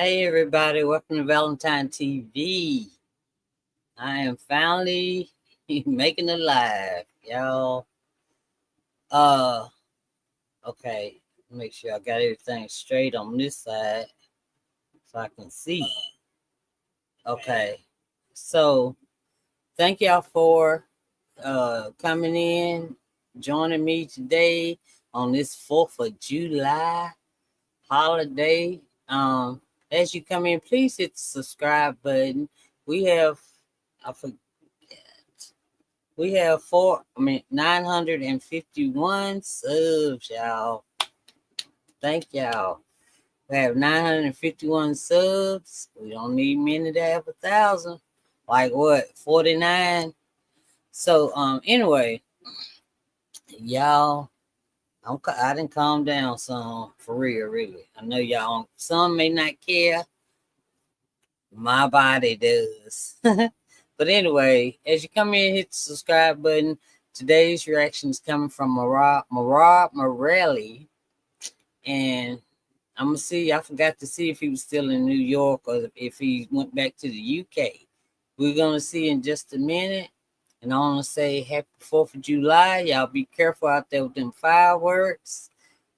Hey everybody, welcome to Valentine TV. I am finally making it live, y'all. Okay, make sure I got everything straight on this side so I can see. Okay, so thank y'all for coming in, joining me today on this 4th of July holiday. As you come in, please hit the subscribe button. We have, I forget, we have 951 subs, y'all. Thank y'all. We have 951 subs. We don't need many to have 1,000. Like what, 49? So, anyway, y'all, I didn't calm down some for real, really. I know y'all, some may not care. My body does. But anyway, as you come in, hit the subscribe button. Today's reaction is coming from MERALI. And I'm going to see, I forgot to see if he was still in New York or if he went back to the UK. We're going to see in just a minute. And I want to say happy 4th of July. Y'all be careful out there with them fireworks.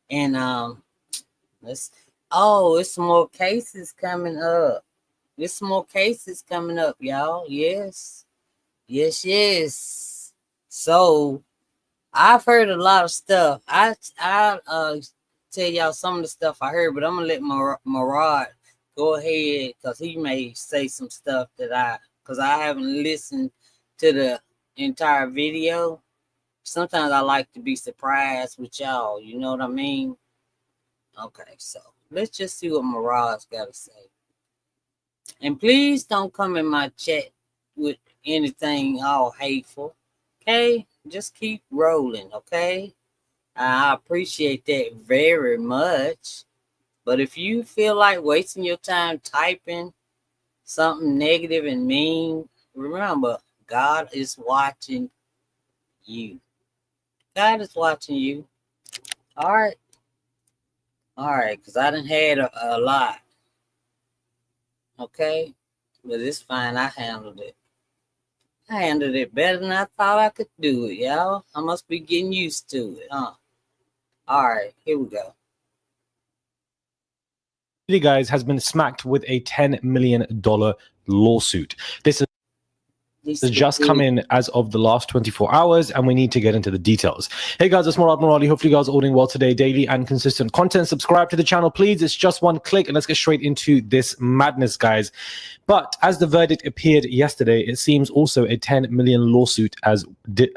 And it's some more cases coming up. There's some more cases coming up, y'all. Yes. So I've heard a lot of stuff. I'll tell y'all some of the stuff I heard, but I'm gonna let MURAD go ahead because he may say some stuff because I haven't listened to the entire video. Sometimes I like to be surprised with y'all, you know what I mean? Okay, so let's just see what MURAD's got to say. And please don't come in my chat with anything all hateful, okay? Just keep rolling, okay? I appreciate that very much. But if you feel like wasting your time typing something negative and mean, remember, God is watching you. God is watching you. All right, because I done had a lot. Okay, but it's fine. I handled it. I handled it better than I thought I could do it, y'all. I must be getting used to it, huh? All right, here we go. Diddy, guys, has been smacked with a $10 million lawsuit. This has just come in as of the last 24 hours, and we need to get into the details. Hey guys, it's MERALI. Hopefully you guys are all doing well today. Daily and consistent content. Subscribe to the channel, please. It's just one click, and let's get straight into this madness, guys. But as the verdict appeared yesterday, it seems also a 10 million lawsuit did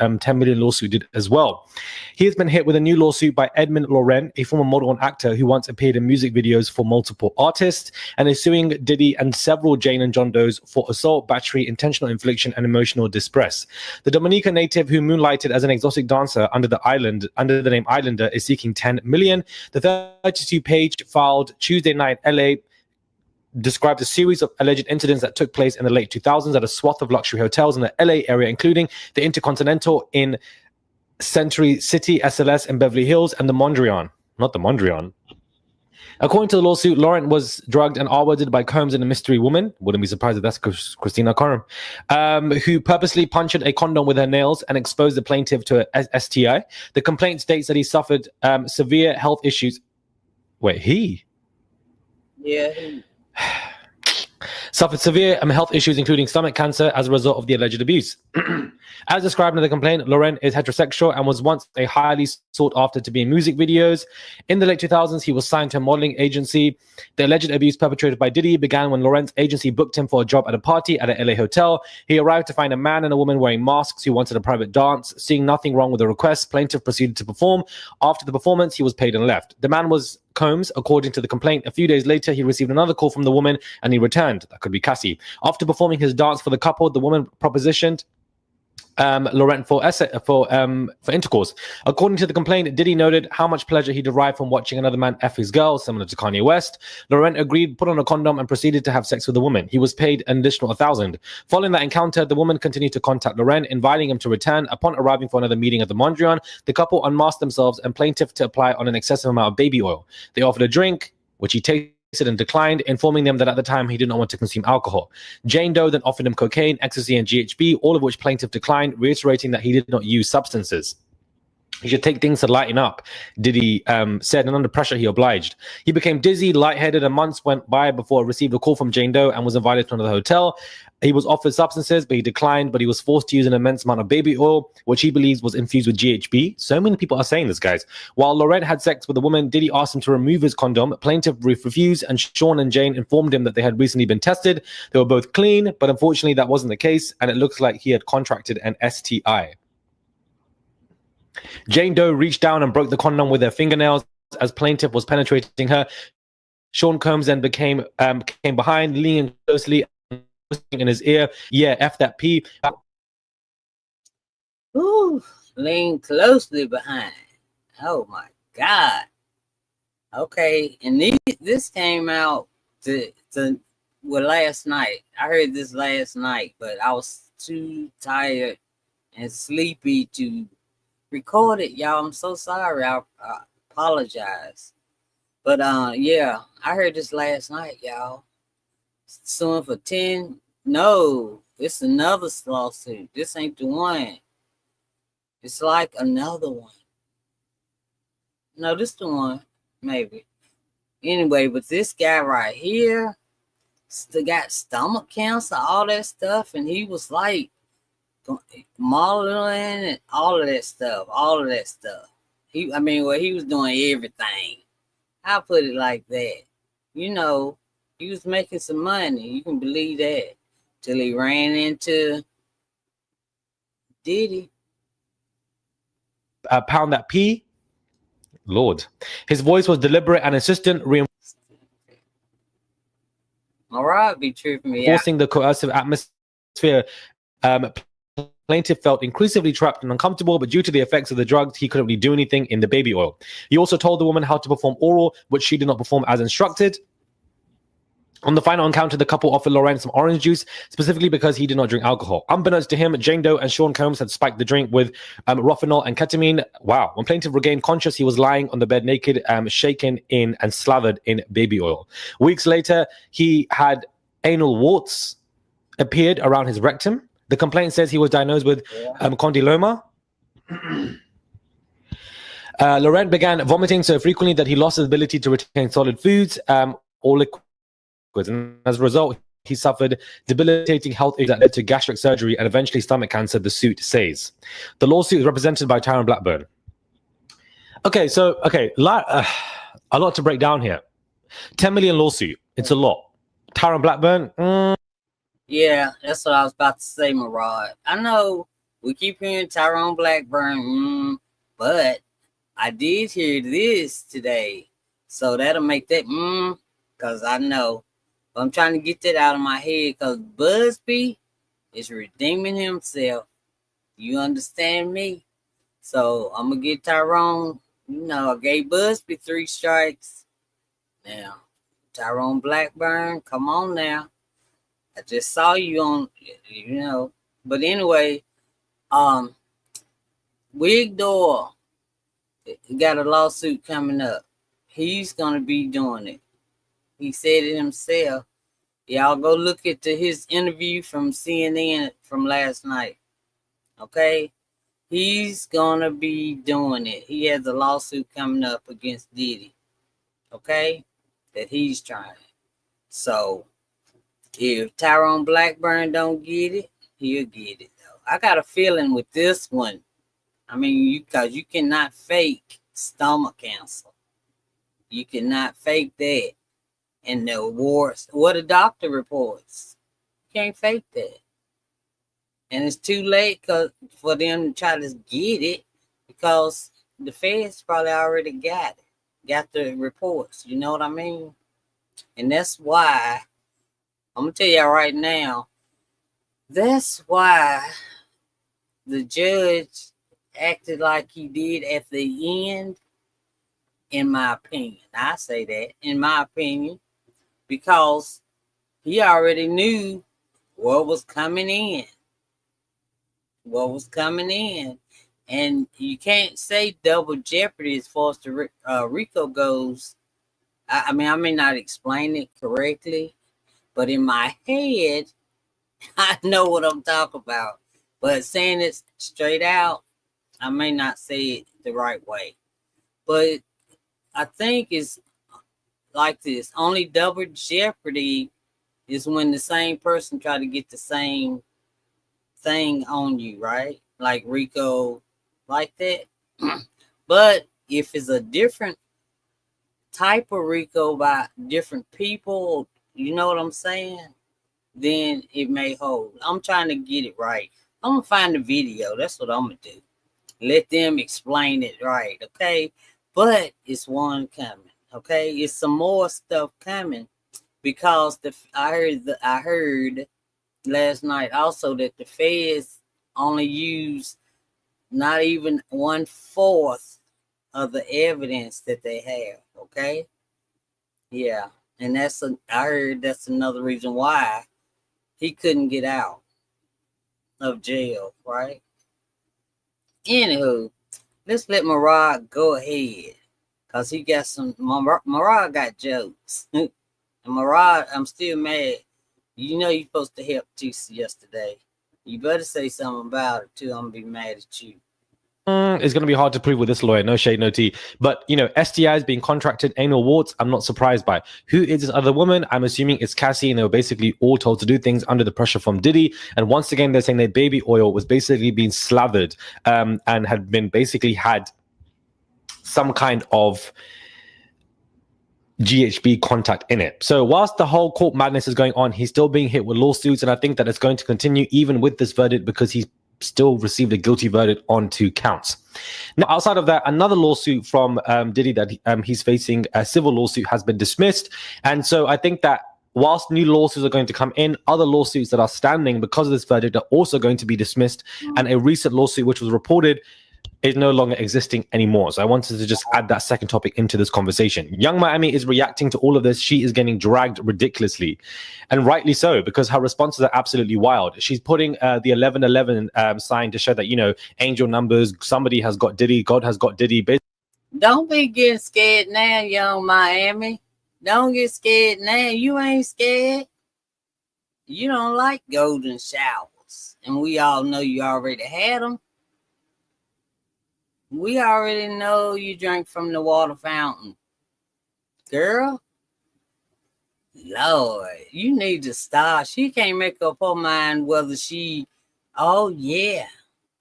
as well. He has been hit with a new lawsuit by Edmund Loren, a former model and actor who once appeared in music videos for multiple artists, and is suing Diddy and several Jane and John Does for assault, battery, intentional infliction, and emotional distress. The Dominica native who moonlighted as an exotic dancer under the name Islander is seeking 10 million. The 32-page filed Tuesday night LA described a series of alleged incidents that took place in the late 2000s at a swath of luxury hotels in the LA area, including the Intercontinental in Century City, SLS in Beverly Hills, and the Mondrian. Not the Mondrian. According to the lawsuit, Laurent was drugged and R-worded by Combs and a mystery woman, wouldn't be surprised if that's Christina Coram, who purposely punctured a condom with her nails and exposed the plaintiff to a STI. The complaint states that he suffered severe health issues. Wait, he? Yeah, he suffered severe health issues, including stomach cancer, as a result of the alleged abuse. As described in the complaint, Loren is heterosexual and was once a highly sought after to be in music videos. In the late 2000s, he was signed to a modeling agency. The alleged abuse perpetrated by Diddy began when Loren's agency booked him for a job at a party at an LA hotel. He arrived to find a man and a woman wearing masks who wanted a private dance. Seeing nothing wrong with the request, plaintiff proceeded to perform. After the performance, he was paid and left. The man was Combs, according to the complaint. A few days later, he received another call from the woman and he returned. That could be Cassie. After performing his dance for the couple, the woman propositioned Laurent for intercourse. According to the complaint, Diddy noted how much pleasure he derived from watching another man F his girl, similar to Kanye West. Laurent agreed, put on a condom, and proceeded to have sex with the woman. He was paid an additional $1,000. Following that encounter, the woman continued to contact Laurent, inviting him to return. Upon arriving for another meeting at the Mondrian, the couple unmasked themselves and plaintiff to apply on an excessive amount of baby oil. They offered a drink, which he tasted and declined, informing them that at the time he did not want to consume alcohol. Jane Doe then offered him cocaine, ecstasy, and GHB, all of which plaintiff declined, reiterating that he did not use substances. He should take things to lighten up, Diddy said, and under pressure, he obliged. He became dizzy, lightheaded, and months went by before he received a call from Jane Doe and was invited to another hotel. He was offered substances, but he declined, but he was forced to use an immense amount of baby oil, which he believes was infused with GHB. So many people are saying this, guys. While Laurent had sex with a woman, Diddy asked him to remove his condom. Plaintiff refused, and Sean and Jane informed him that they had recently been tested. They were both clean, but unfortunately that wasn't the case, and it looks like he had contracted an STI. Jane Doe reached down and broke the condom with her fingernails as plaintiff was penetrating her. Sean Combs then came behind, leaning closely in his ear. Yeah, F that P. Ooh, lean closely behind. Oh my God. Okay, and this came out last night. I heard this last night, but I was too tired and sleepy to record it, y'all. I'm so sorry. I apologize. But yeah, I heard this last night, y'all. Suing for 10. No, it's another lawsuit. This ain't the one. It's like another one. No, this the one, maybe. Anyway, but this guy right here still got stomach cancer, all that stuff, and he was like modeling and all of that stuff. He was doing everything. I'll put it like that. You know, he was making some money. You can believe that. Till he ran into Diddy. Pound that P. Lord. His voice was deliberate and insistent, MURAD be tripping me out. Forcing the coercive atmosphere. Plaintiff felt increasingly trapped and uncomfortable, but due to the effects of the drugs, he couldn't really do anything in the baby oil. He also told the woman how to perform oral, which she did not perform as instructed. On the final encounter, the couple offered Laurent some orange juice, specifically because he did not drink alcohol. Unbeknownst to him, Jane Doe and Sean Combs had spiked the drink with rofinol and ketamine. Wow. When plaintiff regained conscious, he was lying on the bed naked, shaken in and slathered in baby oil. Weeks later, he had anal warts appeared around his rectum. The complaint says he was diagnosed with condyloma. Laurent began vomiting so frequently that he lost his ability to retain solid foods or liquids. And as a result, he suffered debilitating health issues that led to gastric surgery and eventually stomach cancer, the suit says. The lawsuit is represented by Tyrone Blackburn. Okay, a lot to break down here. 10 million lawsuit. It's a lot. Tyrone Blackburn. Yeah, that's what I was about to say, MURAD. I know we keep hearing Tyrone Blackburn, but I did hear this today. So that'll make that because I know. But I'm trying to get that out of my head because Busby is redeeming himself. You understand me? So I'm going to get Tyrone. You know, I gave Busby 3 strikes. Now, Tyrone Blackburn, come on now. I just saw you on, you know. But anyway, Wig Doyle got a lawsuit coming up. He's going to be doing it. He said it himself. Y'all go look at his interview from CNN from last night. Okay? He's going to be doing it. He has a lawsuit coming up against Diddy. Okay? That he's trying. So, if Tyrone Blackburn don't get it, he'll get it, though. I got a feeling with this one. I mean, because you cannot fake stomach cancer. You cannot fake that. And the awards, what a doctor reports. You can't fake that. And it's too late for them to try to get it because the feds probably already got it. Got the reports. You know what I mean? And that's why, I'm going to tell y'all right now, that's why the judge acted like he did at the end, in my opinion. I say that, in my opinion, because he already knew what was coming in. What was coming in. And you can't say double jeopardy as far as the RICO goes I mean, I may not explain it correctly, but in my head, I know what I'm talking about. But saying it straight out, I may not say it the right way. But I think it's like this. Only double jeopardy is when the same person try to get the same thing on you, right? Like Rico, like that. But if it's a different type of Rico by different people, you know what I'm saying? Then it may hold. I'm trying to get it right. I'm gonna find the video. That's what I'm gonna do. Let them explain it right, okay? But it's one coming, okay? It's some more stuff coming because I heard last night also that the feds only use not even 1/4 of the evidence that they have, okay? Yeah, and I heard that's another reason why he couldn't get out of jail, right? Anywho, let's let Murad go ahead, cause he got Murad got jokes, and Murad, I'm still mad. You know you're supposed to help TC yesterday. You better say something about it too. I'm gonna be mad at you. It's going to be hard to prove with this lawyer. No shade, no tea. But, STIs being contracted, anal warts, I'm not surprised by. Who is this other woman? I'm assuming it's Cassie, and they were basically all told to do things under the pressure from Diddy. And once again, they're saying that baby oil was basically being slathered and had been basically had some kind of GHB contact in it. So whilst the whole court madness is going on, he's still being hit with lawsuits. And I think that it's going to continue even with this verdict because he's still received a guilty verdict on 2 counts. Now, outside of that, another lawsuit from Diddy that he's facing, a civil lawsuit, has been dismissed. And so I think that whilst new lawsuits are going to come in, other lawsuits that are standing because of this verdict are also going to be dismissed. And a recent lawsuit, which was reported, is no longer existing anymore. So I wanted to just add that second topic into this conversation. Young Miami is reacting to all of this. She is getting dragged ridiculously, and rightly so, because her responses are absolutely wild. She's putting the 1111 sign to show that, angel numbers, somebody has got Diddy, God has got Diddy. Don't be getting scared now, Young Miami. Don't get scared now. You ain't scared. You don't like golden showers, and we all know you already had them. We already know you drank from the water fountain. Girl, Lord, you need to stop. She can't make up her mind whether oh yeah,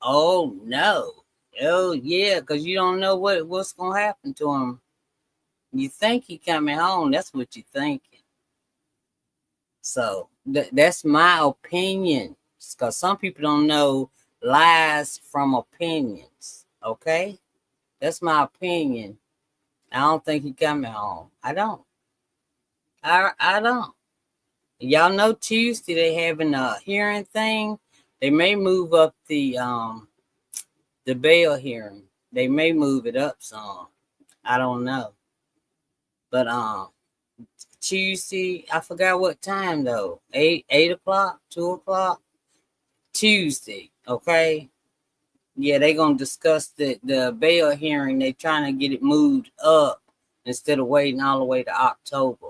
oh no, oh yeah, because you don't know what's going to happen to him. You think he coming home. That's what you're thinking. So that's my opinion, because some people don't know lies from opinions. Okay, that's my opinion. I don't think he coming home. I don't. I don't. Y'all know Tuesday they having a hearing thing. They may move up the bail hearing. They may move it up some. I don't know. But Tuesday, I forgot what time though. 8 o'clock, 2 o'clock. Tuesday, okay. Yeah, they gonna discuss the bail hearing. They trying to get it moved up instead of waiting all the way to October.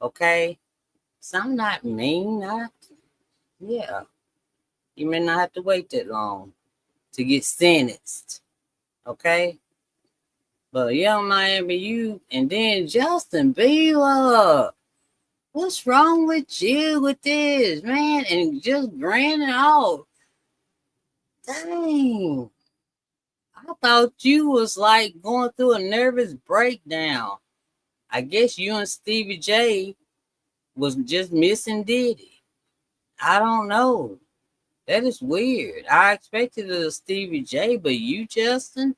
Okay, so I'm not mean. Yeah, you may not have to wait that long to get sentenced. Okay, but Young Miami, and then Justin Bieber. What's wrong with you with this, man? And just granting off. Dang. I thought you was like going through a nervous breakdown. I guess you and Stevie J was just missing Diddy. I don't know. That is weird. I expected a Stevie J, but you, Justin,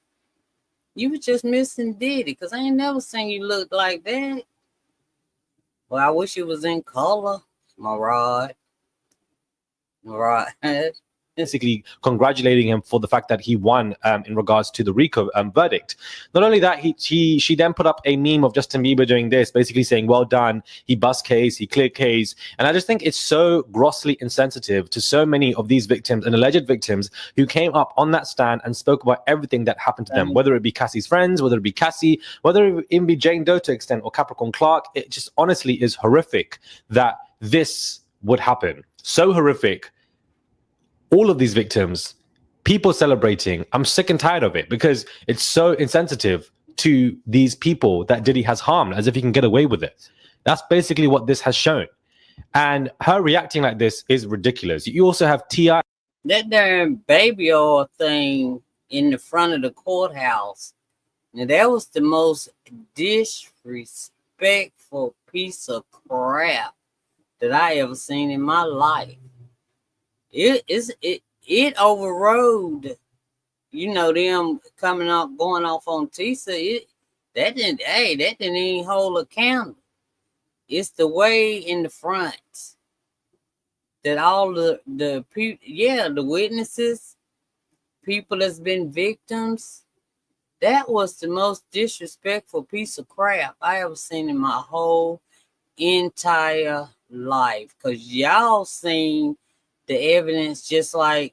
you were just missing Diddy, because I ain't never seen you look like that. Well, I wish it was in color. MURAD. basically congratulating him for the fact that he won in regards to the RICO verdict. Not only that, she then put up a meme of Justin Bieber doing this, basically saying, well done, he bust case, he cleared case. And I just think it's so grossly insensitive to so many of these victims and alleged victims who came up on that stand and spoke about everything that happened to them, whether it be Cassie's friends, whether it be Cassie, whether it even be Jane Doe to extent or Capricorn Clark. It just honestly is horrific that this would happen. So horrific. All of these victims, people celebrating. I'm sick and tired of it because it's so insensitive to these people that Diddy has harmed, as if he can get away with it. That's basically what this has shown. And her reacting like this is ridiculous. You also have T.I. That damn baby oil thing in the front of the courthouse. Now, that was the most disrespectful piece of crap that I ever seen in my life. It overrode, them coming off, going off on Tisa. That didn't even hold a candle. It's the way in the front that all the people, the witnesses, people that's been victims, that was the most disrespectful piece of crap I ever seen in my whole entire life. Because y'all seen the evidence just like,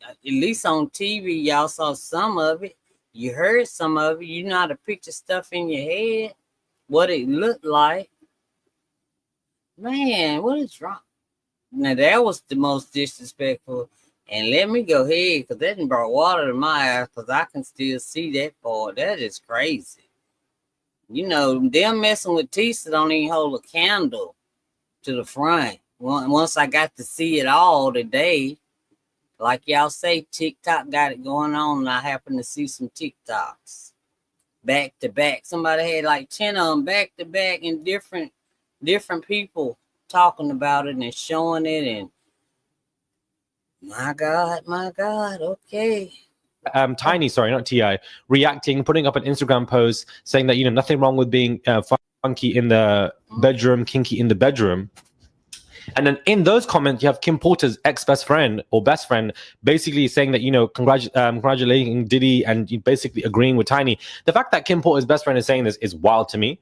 at least on TV, y'all saw some of it. You heard some of it. You know how to picture stuff in your head, what it looked like. Man, what is wrong? Now, that was the most disrespectful. And let me go ahead, because that done brought water to my eyes, because I can still see that part. That is crazy. Them messing with Tisa don't even hold a candle to the front. Once I got to see it all today, like y'all say, TikTok got it going on, and I happened to see some TikToks back to back. Somebody had like 10 of them back to back, and different people talking about it and showing it. And my God, okay. Tiny, sorry, not T.I., reacting, putting up an Instagram post saying that, nothing wrong with being funky in the bedroom, kinky in the bedroom. And then in those comments, you have Kim Porter's ex-best friend or best friend basically saying that, congratulating Diddy and basically agreeing with Tiny. The fact that Kim Porter's best friend is saying this is wild to me.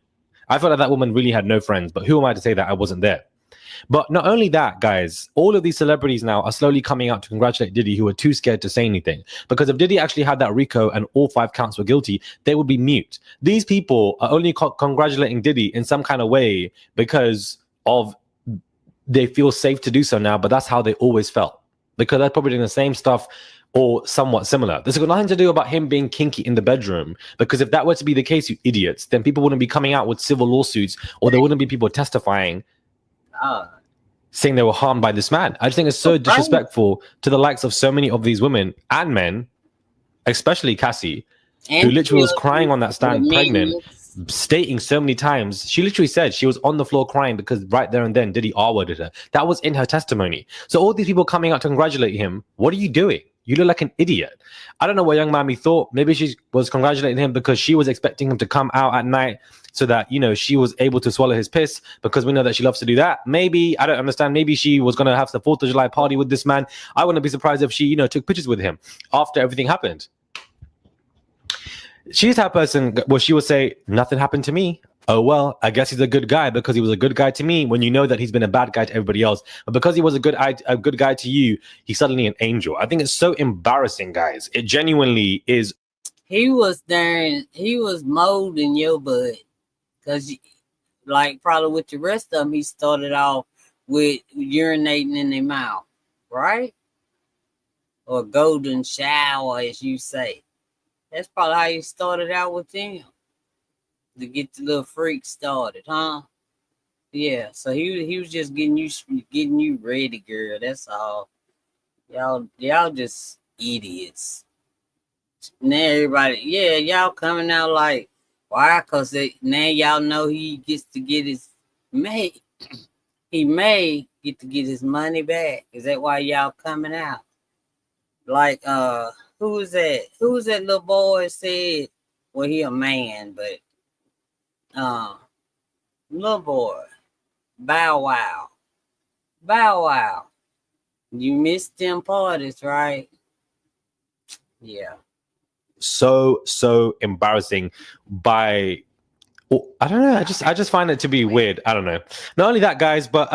I felt like that woman really had no friends, but who am I to say that I wasn't there? But not only that, guys, all of these celebrities now are slowly coming out to congratulate Diddy, who are too scared to say anything. Because if Diddy actually had that RICO and all 5 counts were guilty, they would be mute. These people are only congratulating Diddy in some kind of way because of they feel safe to do so now, but that's how they always felt. Because they're probably doing the same stuff or somewhat similar. This has got nothing to do about him being kinky in the bedroom. Because if that were to be the case, you idiots, then people wouldn't be coming out with civil lawsuits, or there wouldn't be people testifying saying they were harmed by this man. I just think it's so disrespectful to the likes of so many of these women and men, especially Cassie, who literally was crying on that stand pregnant, stating so many times. She literally said she was on the floor crying because right there and then Diddy R-worded her. That was in her testimony. So all these people coming out to congratulate him, what are you doing? You look like an idiot. I don't know what young Mammy thought. Maybe she was congratulating him because she was expecting him to come out at night so that, she was able to swallow his piss, because we know that she loves to do that. Maybe, I don't understand. Maybe she was going to have the 4th of July party with this man. I wouldn't be surprised if she, took pictures with him after everything happened. She's that person where she would say, nothing happened to me. Oh, well, I guess he's a good guy because he was a good guy to me, when you know that he's been a bad guy to everybody else. But because he was a good guy to you, he's suddenly an angel. I think it's so embarrassing, guys. It genuinely is. He was molding your butt. Because, like, probably with the rest of them, he started off with urinating in their mouth, right? Or golden shower, as you say. That's probably how you started out with them, to get the little freak started, huh? Yeah, so he was just getting you ready, girl. That's all. Y'all just idiots. Now everybody, y'all coming out like, why? Because now y'all know he gets to get he may get to get his money back. Is that why y'all coming out? Like, who was that? Who was that little boy said, well, he a man, but little boy, Bow Wow. You missed them parties, right? Yeah. So embarrassing. By I don't know. I just find it to be weird. I don't know. Not only that, guys, but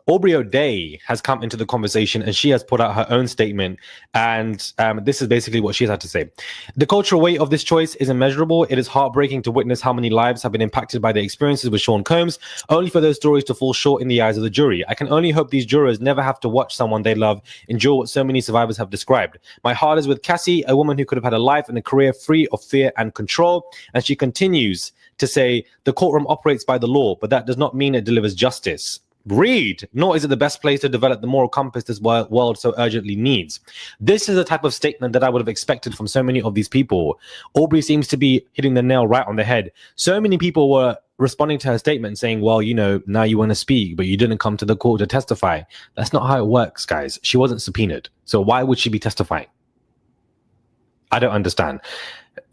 Aubrey O'Day has come into the conversation and she has put out her own statement. And this is basically what she's had to say. The cultural weight of this choice is immeasurable. It is heartbreaking to witness how many lives have been impacted by the experiences with Sean Combs, only for those stories to fall short in the eyes of the jury. I can only hope these jurors never have to watch someone they love endure what so many survivors have described. My heart is with Cassie, a woman who could have had a life and a career free of fear and control. And she continues to say, the courtroom operates by the law, but that does not mean it delivers justice. Read, nor is it the best place to develop the moral compass this world so urgently needs. This is the type of statement that I would have expected from so many of these people. Aubrey seems to be hitting the nail right on the head. So many people were responding to her statement saying, well, you know, now you want to speak, but you didn't come to the court to testify. That's not how it works, guys. She wasn't subpoenaed. So why would she be testifying? I don't understand.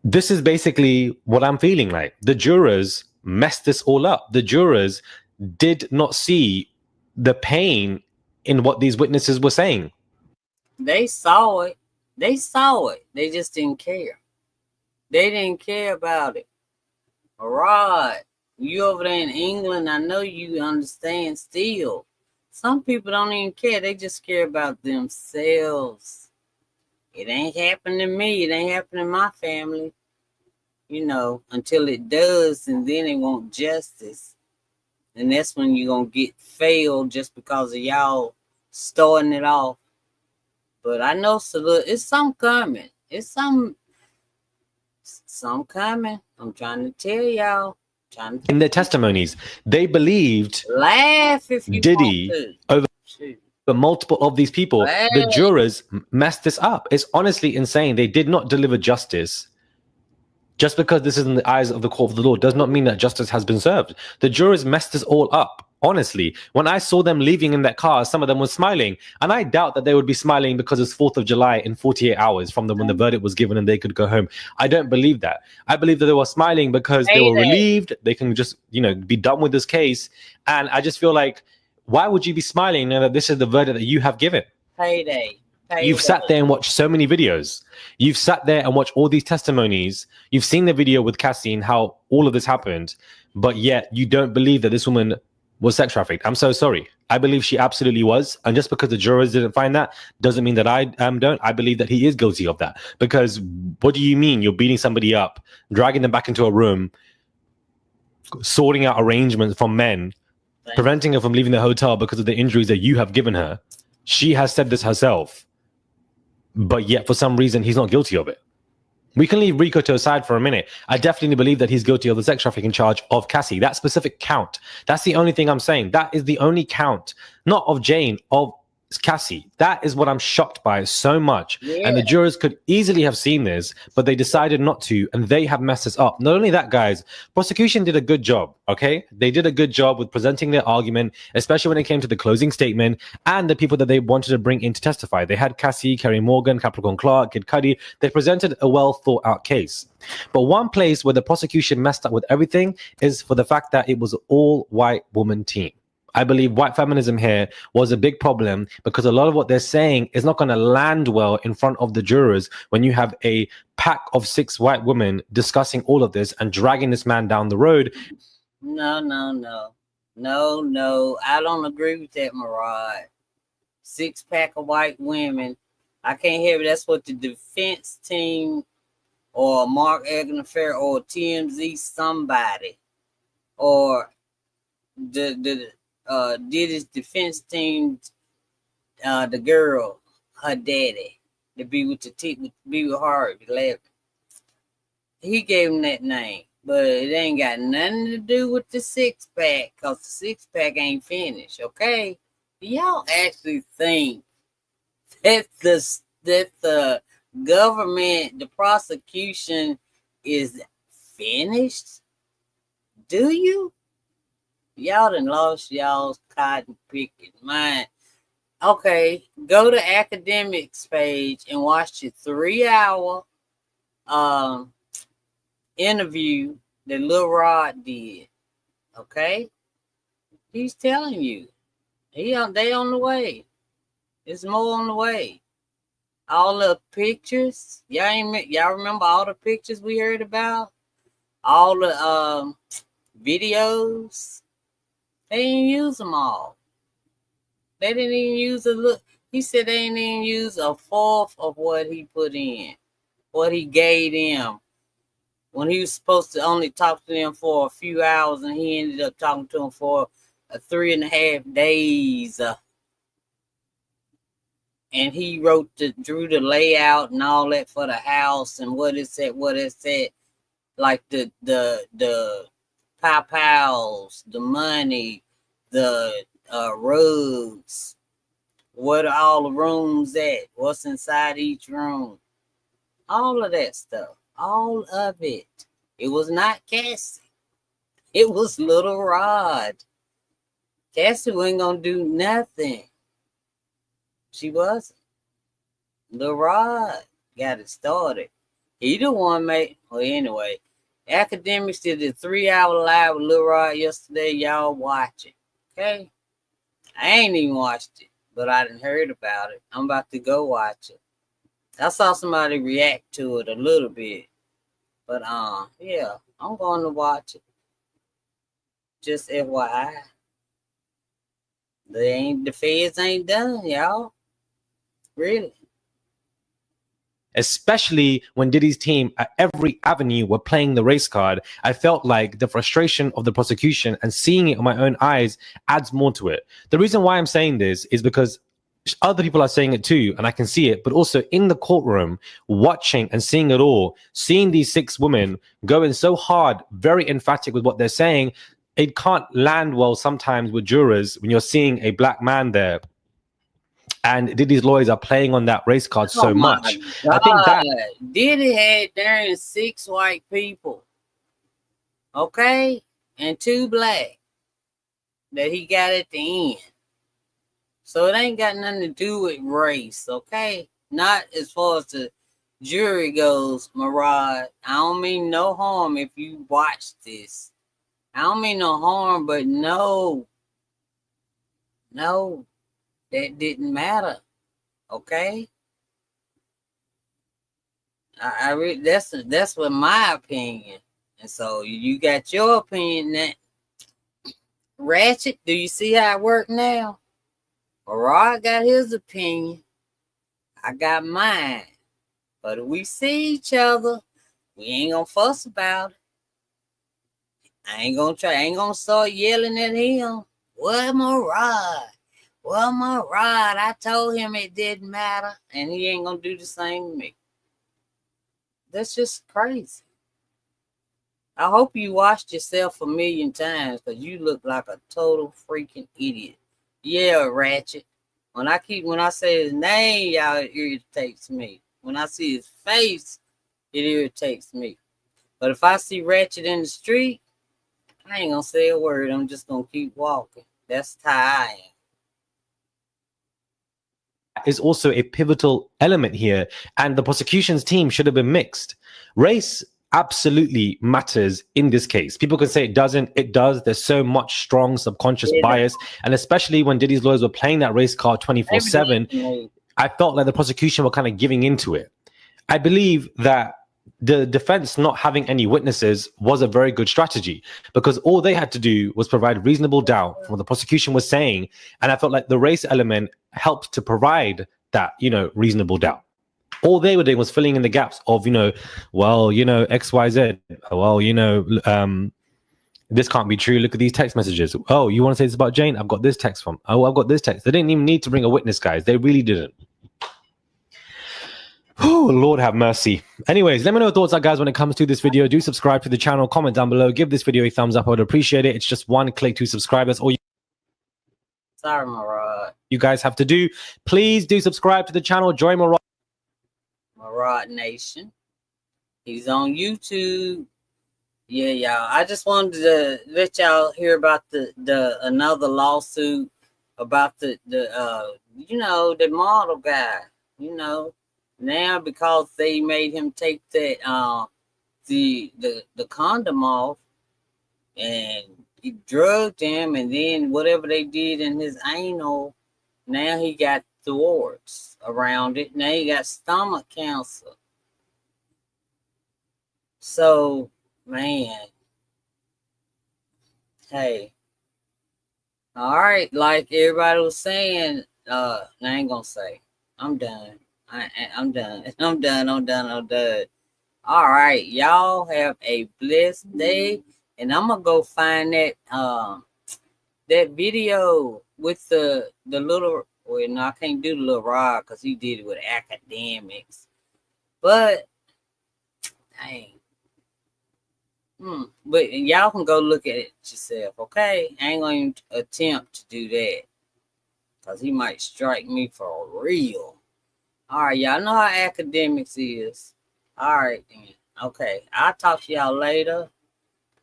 This is basically what I'm feeling like. The jurors messed this all up. The jurors did not see the pain in what these witnesses were saying. They saw it. They saw it. They just didn't care. They didn't care about it. Rod, you over there in England, I know you understand still. Some people don't even care. They just care about themselves. It ain't happened to me. It ain't happened to my family. You know, until it does, and then they want justice. And that's when you're going to get failed just because of y'all starting it off. But I know it's some coming. It's some coming. I'm trying to tell y'all. In their testimonies, they believed laugh if you Diddy want to. over multiple of these people. Laugh. The jurors messed this up. It's honestly insane. They did not deliver justice. Just because this is in the eyes of the court of the law does not mean that justice has been served. The jurors messed this all up. Honestly, when I saw them leaving in that car, some of them were smiling. And I doubt that they would be smiling because it's 4th of July in 48 hours from when the verdict was given and they could go home. I don't believe that. I believe that they were smiling because they were relieved. They can just, you know, be done with this case. And I just feel like, why would you be smiling now that this is the verdict that you have given? Payday. You've sat there and watched so many videos. You've sat there and watched all these testimonies. You've seen the video with Cassie and how all of this happened, but yet you don't believe that this woman was sex trafficked. I'm so sorry. I believe she absolutely was. And just because the jurors didn't find that doesn't mean that I don't. I believe that he is guilty of that. Because what do you mean you're beating somebody up, dragging them back into a room, sorting out arrangements from men, preventing her from leaving the hotel because of the injuries that you have given her? She has said this herself. But yet, for some reason, he's not guilty of it. We can leave Rico to the side for a minute. I definitely believe that he's guilty of the sex trafficking charge of Cassie. That specific count. That's the only thing I'm saying. That is the only count. Not of Jane, of Cassie. That is what I'm shocked by so much. Yeah. And the jurors could easily have seen this, but they decided not to, and they have messed us up. Not only that, guys, prosecution did a good job, okay? They did a good job with presenting their argument, especially when it came to the closing statement and the people that they wanted to bring in to testify. They had Cassie, Kerry Morgan, Capricorn Clark, Kid Cudi. They presented a well-thought-out case. But one place where the prosecution messed up with everything is for the fact that it was an all-white woman team. I believe white feminism here was a big problem because a lot of what they're saying is not going to land well in front of the jurors when you have a pack of 6 white women discussing all of this and dragging this man down the road. No. I don't agree with that, Murad. 6-pack of white women. I can't hear it. That's what the defense team or Mark Agnaffair or TMZ somebody or did his defense team, the girl, her daddy, to be with Harvey Levin. He gave him that name, but it ain't got nothing to do with the 6-pack, because the 6-pack ain't finished, okay? Y'all actually think that the government, the prosecution is finished? Do you? Y'all done lost y'all's cotton picking mind. Okay, go to academics page and watch the 3-hour interview that Lil Rod did. Okay, he's telling you they on the way. It's more on the way. All the pictures, y'all remember all the pictures we heard about? All the videos, they didn't use them all. They didn't even use a look. He said they didn't even use a fourth of what he put in, what he gave them. When he was supposed to only talk to them for a few hours, and he ended up talking to them for 3.5 days. And he drew the layout and all that for the house and what it said, like the pows, the money, the roads, what are all the rooms at, what's inside each room, all of that stuff, all of it. It was not Cassie. It was Little Rod. Cassie wasn't gonna do nothing. She wasn't. Lil Rod got it started. He the one made. Well, anyway, Academics did a 3-hour live with Lil Rod yesterday. Y'all watch it, okay? I ain't even watched it, but I done heard about it. I'm about to go watch it. I saw somebody react to it a little bit, but yeah, I'm going to watch it. Just FYI, the feds ain't done, y'all. Really. Especially when Diddy's team at every avenue were playing the race card, I felt like the frustration of the prosecution and seeing it with my own eyes adds more to it. The reason why I'm saying this is because other people are saying it too, and I can see it, but also in the courtroom, watching and seeing it all, seeing these 6 women going so hard, very emphatic with what they're saying, it can't land well sometimes with jurors when you're seeing a black man there. And Diddy's lawyers are playing on that race card so much. God. I think that Diddy had there 6 white people, okay, and 2 black that he got at the end. So it ain't got nothing to do with race, okay? Not as far as the jury goes, Murad. I don't mean no harm if you watch this. I don't mean no harm, but no, that didn't matter, okay? That's what my opinion. And so you got your opinion. That Ratchet, do you see how it worked now? Rod got his opinion. I got mine. But if we see each other, we ain't gonna fuss about it. I ain't gonna start yelling at him. Well, Murad, I told him it didn't matter, and he ain't gonna do the same to me. That's just crazy. I hope you watched yourself a million times, because you look like a total freaking idiot. Yeah, Ratchet. When I say his name, y'all, it irritates me. When I see his face, it irritates me. But if I see Ratchet in the street, I ain't gonna say a word. I'm just gonna keep walking. That's how I am. Is also a pivotal element here, and the prosecution's team should have been mixed. Race absolutely matters in this case. People can say it doesn't. It does. There's so much strong subconscious bias, and especially when Diddy's lawyers were playing that race card 24/7, I felt like the prosecution were kind of giving into it. I believe that the defense not having any witnesses was a very good strategy, because all they had to do was provide reasonable doubt from what the prosecution was saying, and I felt like the race element helped to provide that, reasonable doubt. All they were doing was filling in the gaps of, well, XYZ. Well, this can't be true. Look at these text messages. Oh, you want to say this about Jane? I've got this text from. Oh, I've got this text. They didn't even need to bring a witness, guys. They really didn't. Oh, Lord have mercy. Anyways, let me know your thoughts are, guys, when it comes to this video. Do subscribe to the channel, comment down below, give this video a thumbs up. I would appreciate it. It's just 1 click to subscribe. That's all Sorry, Murad. You guys have to do. Please do subscribe to the channel. Join Murad Nation. He's on YouTube. Yeah, y'all. I just wanted to let y'all hear about the another lawsuit about the model guy. Now because they made him take that the condom off, and he drugged him, and then whatever they did in his anal, now he got warts around it. Now you got stomach cancer. So, man, hey, all right, like everybody was saying, I ain't gonna say. I'm done. I'm done. I'm done. I'm done. All right, y'all have a blessed day, and I'm gonna go find that video with the little. Well, no, I can't do the little Rod because he did it with academics. But dang. But y'all can go look at it yourself, okay? I ain't gonna even attempt to do that because he might strike me for real. All right, y'all know how academics is. All right, then. Okay, I'll talk to y'all later.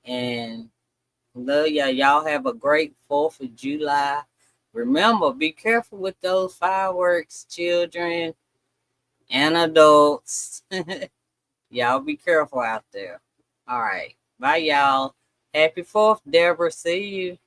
And love y'all. Y'all have a great 4th of July. Remember, be careful with those fireworks, children and adults. Y'all be careful out there. All right. Bye, y'all. Happy 4th, Deborah. See you.